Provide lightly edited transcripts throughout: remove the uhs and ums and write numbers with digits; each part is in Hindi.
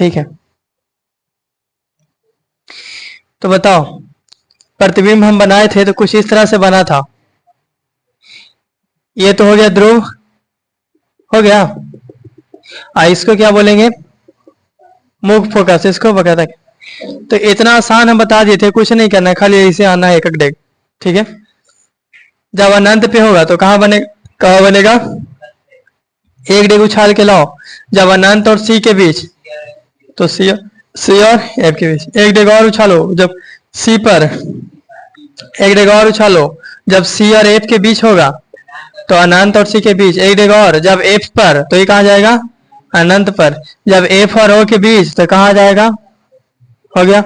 ठीक है, तो बताओ, प्रतिबिंब हम बनाए थे तो कुछ इस तरह से बना था। ये तो हो गया ध्रुव, हो गया। इसको क्या बोलेंगे? मुख फोकस, इसको बता। तो इतना आसान हम बता दिए थे, कुछ नहीं करना है, खाली ऐसे आना है एक डेग। ठीक है, जब अनंत पे होगा तो कहाँ बनेगा? एक डेग उछाल के लाओ, जब अनंत और सी के बीच, तो सी और एफ के बीच। एक डेग और उछालो जब सी पर, एक डेग और उछालो जब सी और एफ के बीच होगा, तो अनंत और सी के बीच। एक डेग और जब एफ पर, तो ये कहाँ जाएगा? अनंत पर। जब एफ और ओ के बीच, तो कहाँ जाएगा? हो गया।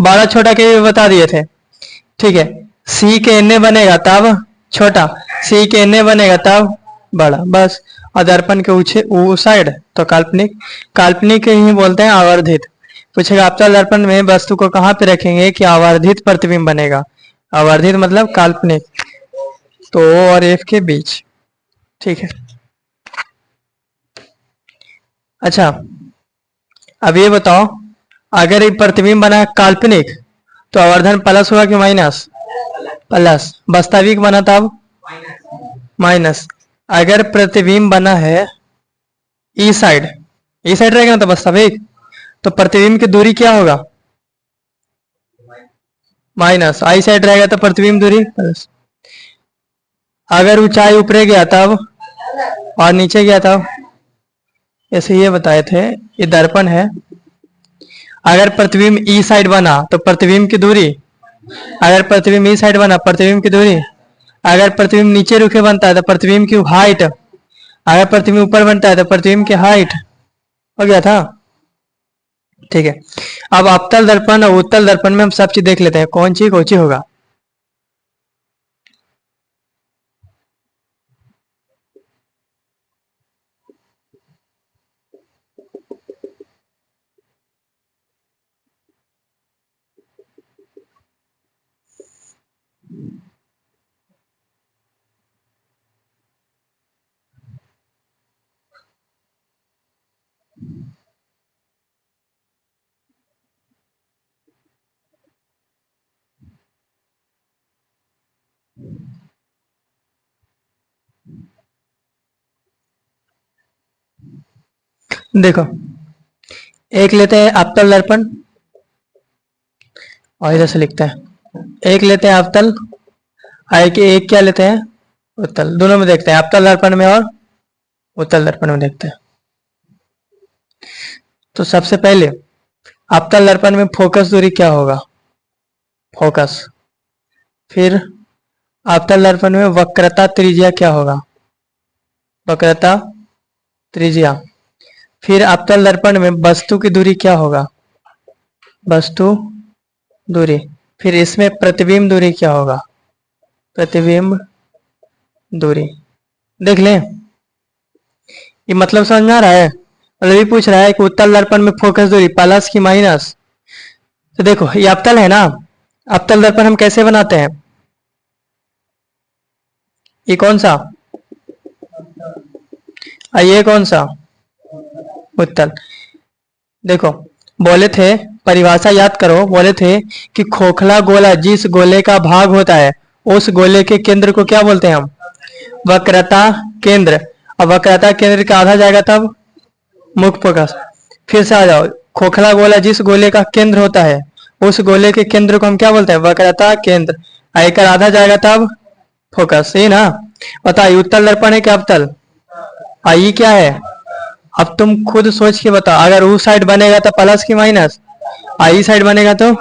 बड़ा छोटा के भी बता दिए थे। ठीक है, सी के एन बनेगा तब छोटा, सी के एन बनेगा तब बड़ा, बस। और दर्पण के उस साइड तो काल्पनिक, काल्पनिक ही बोलते हैं आवर्धित। पूछेगा अवतल दर्पण में वस्तु को कहाँ पे रखेंगे कि आवर्धित प्रतिबिंब बनेगा? आवर्धित मतलब काल्पनिक, तो ओ और एफ के बीच। ठीक है, अच्छा अब ये बताओ, अगर एक प्रतिबिंब बना काल्पनिक तो आवर्धन प्लस होगा कि माइनस? प्लस। वास्तविक बना तब माइनस। अगर प्रतिबिंब बना है ई साइड, ई साइड रहेगा ना तो वास्तविक, तो प्रतिबिंब की दूरी क्या होगा? माइनस। आई साइड रहेगा तो प्रतिबिंब दूरी प्लस। अगर ऊंचाई ऊपरे गया तब, और नीचे गया तब, ऐसे ये बताए थे। ये दर्पण है, अगर प्रतिबिंब ई साइड बना तो प्रतिबिंब की दूरी, अगर प्रतिबिंब ई साइड बना प्रतिबिंब की दूरी, अगर प्रतिबिंब नीचे रुखे बनता है तो प्रतिबिंब की हाइट, अगर प्रतिबिंब ऊपर बनता है तो प्रतिबिंब की हाइट। हो गया था। ठीक है, अब अवतल दर्पण और उत्तल दर्पण में हम सब चीज देख लेते हैं, कौन सी होगा। देखो, एक लेते हैं अवतल दर्पण, और इधर से लिखते हैं, एक लेते हैं अवतल, एक क्या लेते हैं? उत्तल। दोनों में देखते हैं, अवतल दर्पण में और उत्तल दर्पण में देखते हैं। तो सबसे पहले अवतल दर्पण में फोकस दूरी क्या होगा? फोकस। फिर अवतल दर्पण में वक्रता त्रिज्या क्या होगा? वक्रता त्रिज्या। फिर अवतल दर्पण में वस्तु की दूरी क्या होगा? वस्तु दूरी। फिर इसमें प्रतिबिंब दूरी क्या होगा? प्रतिबिंब दूरी। देख लें, ये मतलब समझ में आ रहा है? मतलब ये पूछ रहा है कि उत्तल दर्पण में फोकस दूरी प्लस की माइनस। तो देखो, ये अवतल है ना, अवतल दर्पण हम कैसे बनाते हैं? ये कौन सा? ये कौन सा? उत्तल। देखो, बोले थे, परिभाषा याद करो, बोले थे कि खोखला गोला जिस गोले का भाग होता है उस गोले के केंद्र को क्या बोलते हैं हम? वक्रता केंद्र। अब वक्रता केंद्र का आधा जाएगा तब मुख फोकस। फिर से आ जाओ, खोखला गोला जिस गोले का केंद्र होता है उस गोले के केंद्र को हम क्या बोलते हैं? वक्रता केंद्र। आयकर आधा जाएगा तब फोकस, सही ना? बताइए, उत्तल दर्पण है क्या अवतल? आई क्या है? अब तुम खुद सोच के बताओ, अगर उस साइड बनेगा तो प्लस की माइनस, आई साइड बनेगा तो?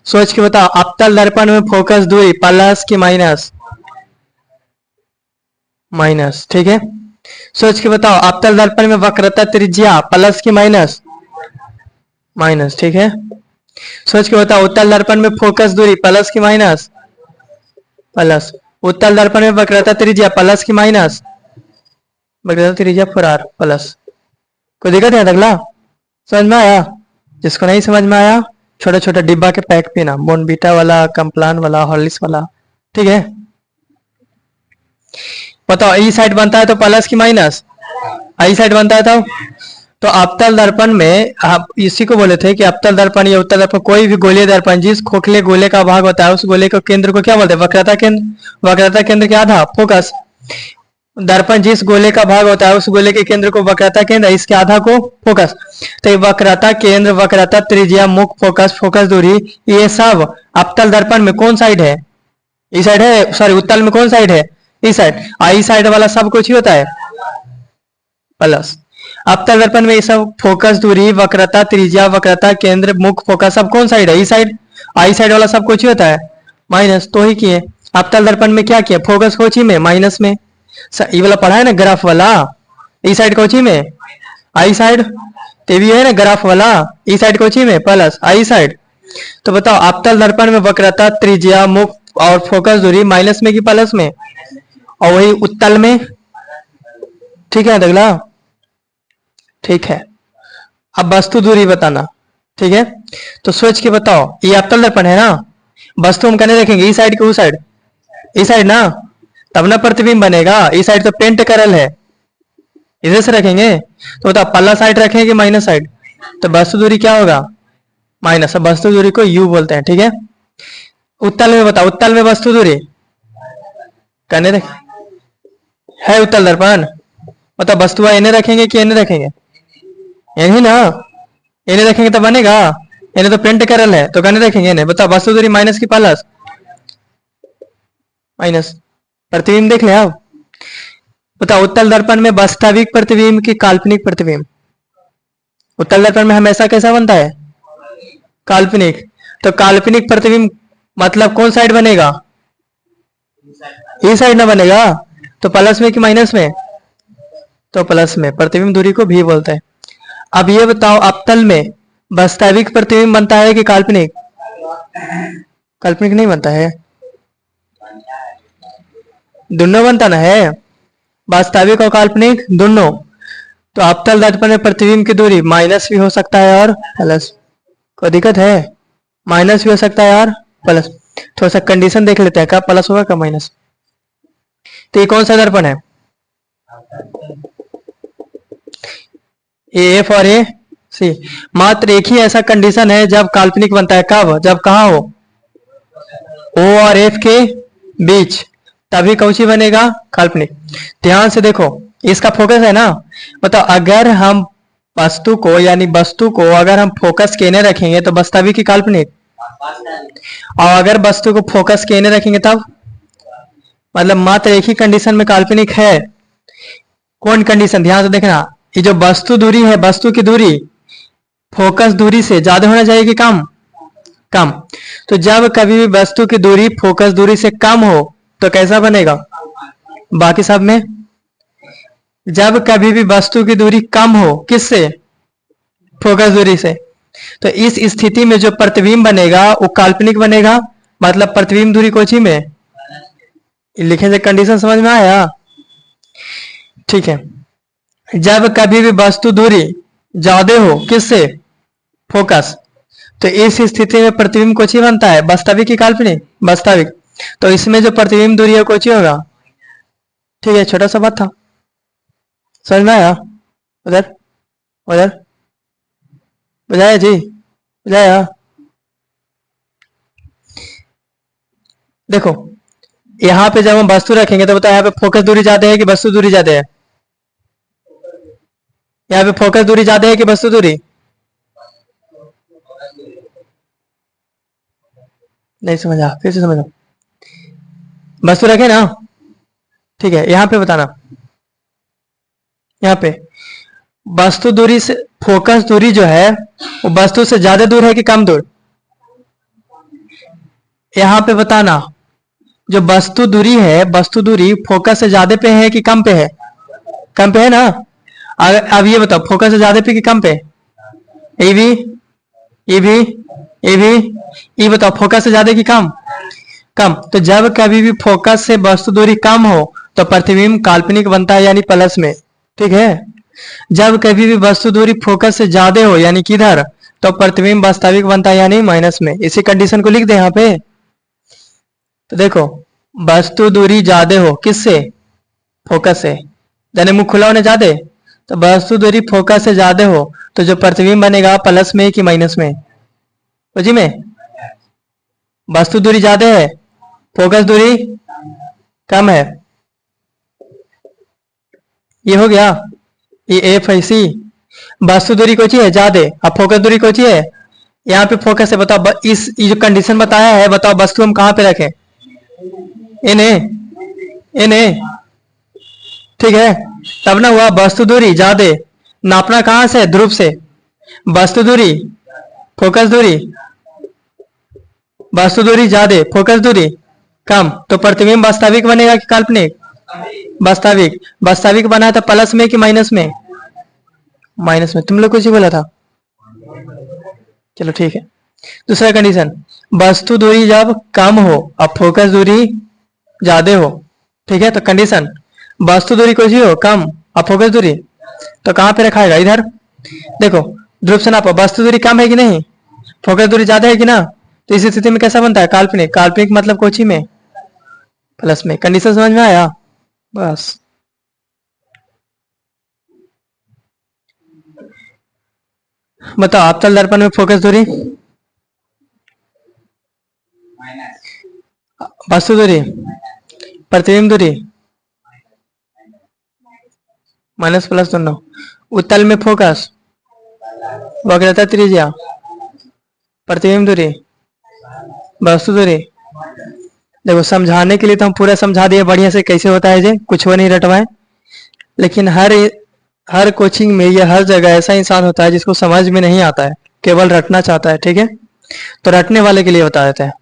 सोच के बताओ, अवतल दर्पण में फोकस दूरी प्लस की माइनस? माइनस। ठीक है, सोच के बताओ, अवतल दर्पण में वक्रता त्रिज्या प्लस की माइनस? माइनस। ठीक है, सोच के बताओ, उत्तल दर्पण में फोकस दूरी प्लस की माइनस? प्लस। उत्तल दर्पण में वक्रता त्रिज्या प्लस की माइनस? वक्रता त्रिज्या 4r प्लस। कोई दिक्कत है अगला? समझ में आया? जिसको नहीं समझ में आया, छोटा छोटा डिब्बा के पैक पीना, बोनबीटा वाला, कम्प्लान वाला, हॉर्लिक्स वाला। ठीक है, बताओ, ई साइड बनता है तो प्लस की माइनस? आई साइड बनता है तो तो अवतल दर्पण में आप इसी को बोले थे कि अवतल दर्पण या उत्तल दर्पण, कोई भी गोलीय दर्पण जिस खोखले गोले का भाग होता है उस गोले के केंद्र को क्या बोलते हैं? वक्रता केंद्र। वक्रता केंद्र के आधा फोकस। दर्पण जिस गोले का भाग होता है उस गोले के केंद्र को वक्रता केंद्र, इसके आधा को फोकस। तो ये वक्रता केंद्र, वक्रता त्रिज्या, मुख्य फोकस, फोकस दूरी, ये सब अवतल दर्पण में कौन साइड है? इस साइड है, सॉरी उत्तल में कौन साइड है? इस साइड। आई साइड वाला सब कुछ ही होता है प्लस। अवतल दर्पण में ये सब फोकस दूरी, वक्रता त्रिज्या, वक्रता केंद्र, मुख्य फोकस सब कौन साइड है? इस साइड। आई साइड वाला सब कुछ ही होता है माइनस। तो ही किए अवतल दर्पण में क्या किया? फोकस कोची में माइनस में। ये वाला पढ़ा है ना ग्राफ वाला, इस साइड कोची में आई साइड, तो भी है ना ग्राफ वाला, इस साइड कोची में प्लस आई साइड। तो बताओ अवतल दर्पण में वक्रता त्रिज्या, मुख्य और फोकस दूरी माइनस में कि प्लस में? और वही उत्तल में, ठीक है अगला, ठीक है। अब वस्तु दूरी बताना, ठीक है। तो सोच के बताओ, ये अवतल दर्पण है ना, वस्तु हम कहने देखेंगे इस साइड के उस साइड, इस साइड ना, तब ना प्रतिबिंब बनेगा। इस साइड तो पेंट करल है, इधर से रखेंगे तो बताओ पल्ला साइड रखेंगे कि माइनस साइड? तो वस्तु दूरी क्या होगा? माइनस। अब वस्तु दूरी को यू बोलते हैं, ठीक है। उत्तल में बताओ, उत्तल में वस्तु दूरी कहने देख है उत्तल दर्पण, मतलब वस्तु इन्हें रखेंगे कि इन्हें रखेंगे? यही ना, इन्हें रखेंगे तो बनेगा, इन्हें तो प्रिंट करल है तो कहने रखेंगे इन्हें। बताओ वस्तु दूरी माइनस की प्लस? माइनस। प्रतिबिंब देख ले आप। बताओ उत्तल दर्पण में वास्तविक प्रतिबिंब की काल्पनिक प्रतिबिंब? उत्तल दर्पण में हमेशा कैसा बनता है? काल्पनिक। तो काल्पनिक प्रतिबिंब मतलब कौन साइड बनेगा? इस साइड ना बनेगा, तो प्लस में कि माइनस में? तो प्लस में। प्रतिबिंब दूरी को भी बोलते हैं। अब ये बताओ अवतल में वास्तविक प्रतिबिंब बनता है कि काल्पनिक? काल्पनिक नहीं बनता है, दोनों बनता ना है, वास्तविक और काल्पनिक दोनों। तो अवतल दर्पण में प्रतिबिंब की दूरी माइनस भी हो सकता है और प्लस। कोई दिक्कत है? माइनस भी हो सकता है और प्लस। थोड़ा सा कंडीशन देख लेते हैं, कब प्लस होगा कब माइनस। तो ये कौन सा दर्पण है? ए एफ और ए सी। मात्र एक ही ऐसा कंडीशन है जब काल्पनिक बनता है, कब? जब कहा हो ओ और एफ के बीच, तभी कौची बनेगा? काल्पनिक। ध्यान से देखो, इसका फोकस है ना, मतलब अगर हम वस्तु को यानी वस्तु को अगर हम फोकस केने रखेंगे तो वास्तविक की काल्पनिक, और अगर वस्तु को फोकस केने रखेंगे तब मतलब मात्र एक ही कंडीशन में काल्पनिक है। कौन कंडीशन? ध्यान से देखना, ये जो वस्तु दूरी है, वस्तु की दूरी फोकस दूरी से ज्यादा होना चाहिए कि कम? कम। तो जब कभी भी वस्तु की दूरी फोकस दूरी से कम हो तो कैसा बनेगा? बाकी सब में जब कभी भी वस्तु की दूरी कम हो, किससे? फोकस दूरी से, तो इस स्थिति में जो प्रतिबिंब बनेगा वो काल्पनिक बनेगा। मतलब प्रतिबिंब दूरी कोची में लिखे थे, कंडीशन समझ में आया? ठीक है। जब कभी भी वस्तु दूरी ज्यादा हो, किससे? फोकस, तो इस स्थिति में प्रतिबिंब कोची बनता है? वास्तविक की काल्पनिक? वास्तविक। तो इसमें जो प्रतिबिंब दूरी है कोची होगा? ठीक है, छोटा सा बात था, समझ में आया? उधर उधर बुझाया जी, बुझाया? देखो यहाँ पे जब हम वस्तु रखेंगे तो बताओ यहाँ पे फोकस दूरी ज्यादा है कि वस्तु दूरी ज्यादा है? यहाँ पे फोकस दूरी ज्यादा है कि वस्तु दूरी? नहीं समझा, फिर से समझो। वस्तु रखे ना, ठीक है, यहाँ पे बताना, यहाँ पे वस्तु दूरी से फोकस दूरी जो है वो वस्तु से ज्यादा दूर है कि कम दूर? यहाँ पे बताना, जो वस्तु दूरी है, वस्तु दूरी फोकस से ज्यादा पे है कि कम पे है? कम पे है ना। अब ये बताओ फोकस से ज्यादा पे कि कम पे? ये भी, ये भी, ये भी, ये बताओ फोकस से ज्यादा कि कम? कम। तो जब कभी भी फोकस से वस्तु दूरी कम हो तो प्रतिबिंब काल्पनिक बनता है यानी प्लस में, ठीक है। जब कभी भी वस्तु दूरी फोकस से ज्यादा हो यानी किधर, तो प्रतिबिंब वास्तविक बनता है यानी माइनस में। इसी कंडीशन को लिख दे यहाँ पे। तो देखो वस्तु दूरी ज्यादा हो, किससे? फोकस से, यानी मुंह खुला होने ज्यादा, तो वस्तु दूरी फोकस से ज्यादा हो तो जो प्रतिबिंब बनेगा प्लस में कि माइनस में? जी में वस्तु दूरी ज्यादा है, फोकस दूरी कम है, ये हो गया, ये एफ है सी। वस्तु दूरी को चाहिए ज्यादा, अब फोकस दूरी को चाहिए, यहाँ पे फोकस है। बताओ इस जो कंडीशन बताया है, बताओ वस्तु हम कहाँ पे रखें? इन्हें इन्हें ठीक है, तब ना हुआ वस्तु दूरी ज्यादा, नापना कहां से? ध्रुव से। वस्तु दूरी फोकस दूरी, वस्तु दूरी ज्यादा फोकस दूरी कम, तो प्रतिबिंब वास्तविक बनेगा कि काल्पनिक? वास्तविक। वास्तविक बना था प्लस में कि माइनस में? माइनस में। तुम लोग कुछ ही बोला था, चलो ठीक है। दूसरा कंडीशन, वस्तु दूरी जब कम हो अब फोकस दूरी ज्यादा हो, ठीक है। तो कंडीशन वस्तु दूरी को जी हो कम अब फोकस दूरी, तो कहां पे रखाएगा? इधर। देखो ध्रुव से नापो, वस्तु दूरी कम है कि नहीं, फोकस दूरी ज्यादा है कि ना, तो इस स्थिति में कैसा बनता है? काल्पनिक। काल्पनिक मतलब कोची में? प्लस में। कंडीशन समझ में आया? बस। बताओ आपतल दर्पण में फोकस दूरी, वस्तु दूरी, प्रतिबिंब दूरी माइनस प्लस दोनों। उत्तल में फोकस, वक्रता त्रिज्या, प्रतिबिंब दूरी, वस्तु दूरी। देखो समझाने के लिए तो हम पूरा समझा दिए बढ़िया से कैसे होता है, जे कुछ वो नहीं रटवाए, लेकिन हर कोचिंग में या हर जगह ऐसा इंसान होता है जिसको समझ में नहीं आता है, केवल रटना चाहता है, ठीक है। तो रटने वाले के लिए बता देते हैं।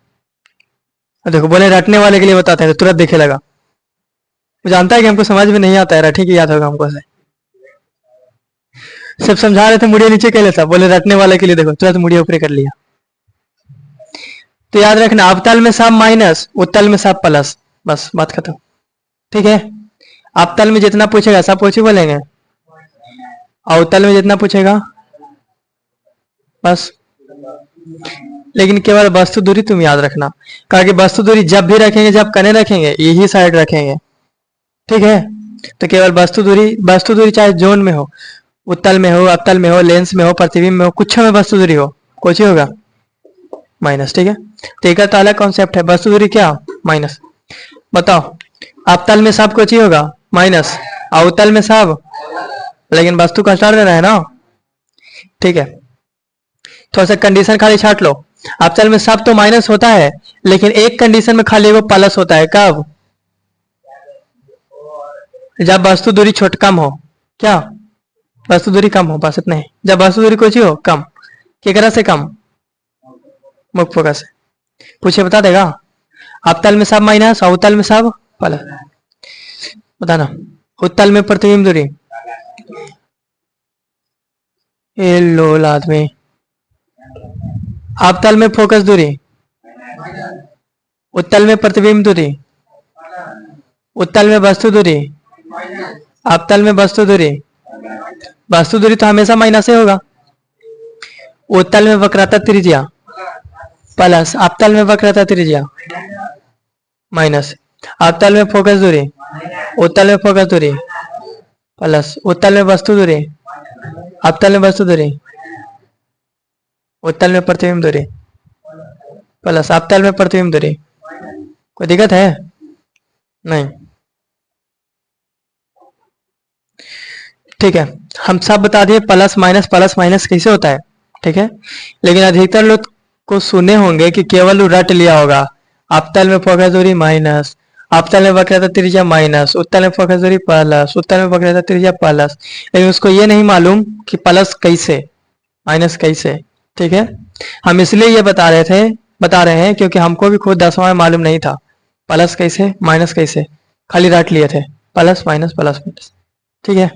देखो बोले रटने वाले के लिए बताते हैं तो तुरंत देखे लगा, वो जानता है कि हमको समझ में नहीं आता है, रटे की याद होगा हमको से। सब समझा रहे थे मुड़िया नीचे कर लेता, बोले रटने वाले के लिए, देखो तुरंत मुड़िया ऊपर कर लिया। तो याद रखना अवतल में सब माइनस, उत्तल में सब प्लस, बस बात खत्म, ठीक है। अवतल में जितना पूछेगा सब पूछी बोलेंगे, अवतल में जितना पूछेगा बस। लेकिन केवल वस्तु दूरी तुम याद रखना, कारण कि वस्तु दूरी जब भी रखेंगे, जब कने रखेंगे यही साइड रखेंगे, ठीक है। तो केवल वस्तु दूरी चाहे जोन में हो, उत्तल में हो, अवतल में हो, लेंस में हो, प्रतिबिंब में हो, कुछ में वस्तु दूरी हो, कुछ ही होगा माइनस, ठीक है। तो एक तो अलग कॉन्सेप्ट है, वस्तु दूरी क्या? माइनस। बताओ अवतल में सब कुछ ही होगा माइनस, अवतल में सब, लेकिन वस्तु का स्टार देना है ना, ठीक है। थोड़ा सा कंडीशन खाली छाट लो, अवतल में सब तो माइनस होता है, लेकिन एक कंडीशन में खाली वो प्लस होता है, कब? जब वस्तु दूरी छोट कम हो, क्या? वस्तु दूरी कम हो, बस इतना ही। जब वस्तु दूरी कुछ ही हो कम, केकरा से कम? मुक्त फोकस से। पूछे बता देगा, अवतल में सब माइनस, अवतल में सब प्लस। बताना उत्तल में प्रतिबिंब दूरी, ये लोल आदमी। अवतल में फोकस दूरी, उत्तल में प्रतिबिंब दूरी, उत्तल में वस्तु दूरी, अवतल में वस्तु दूरी। वस्तु दूरी तो हमेशा माइनस ही होगा। उत्तल में वक्रता त्रिज्या प्लस, अवतल में वक्रता त्रिज्या माइनस। अवतल में फोकस दूरी, उत्तल में फोकस दूरी प्लस, उत्तल में वस्तु दूरी, अवतल में वस्तु दूरी, उत्तल में प्रतिबिंब दूरी प्लस, अवतल में प्रतिबिंब दूरी। कोई दिक्कत है? नहीं, ठीक है। हम सब बता दिए प्लस माइनस कैसे होता है, ठीक है। लेकिन अधिकतर लोग को सुने होंगे कि केवल रट लिया होगा, अवतल में फोकस दूरी माइनस, अवतल में वक्रता त्रिज्या माइनस, उत्तल में फोकस दूरी प्लस, उत्तल में वक्रता त्रिज्या प्लस, लेकिन उसको ये नहीं मालूम कि प्लस कैसे माइनस कैसे, ठीक है। हम इसलिए ये बता रहे हैं क्योंकि हमको भी खुद 10वां में मालूम नहीं था प्लस कैसे माइनस कैसे, खाली रट लिए थे प्लस माइनस, ठीक है।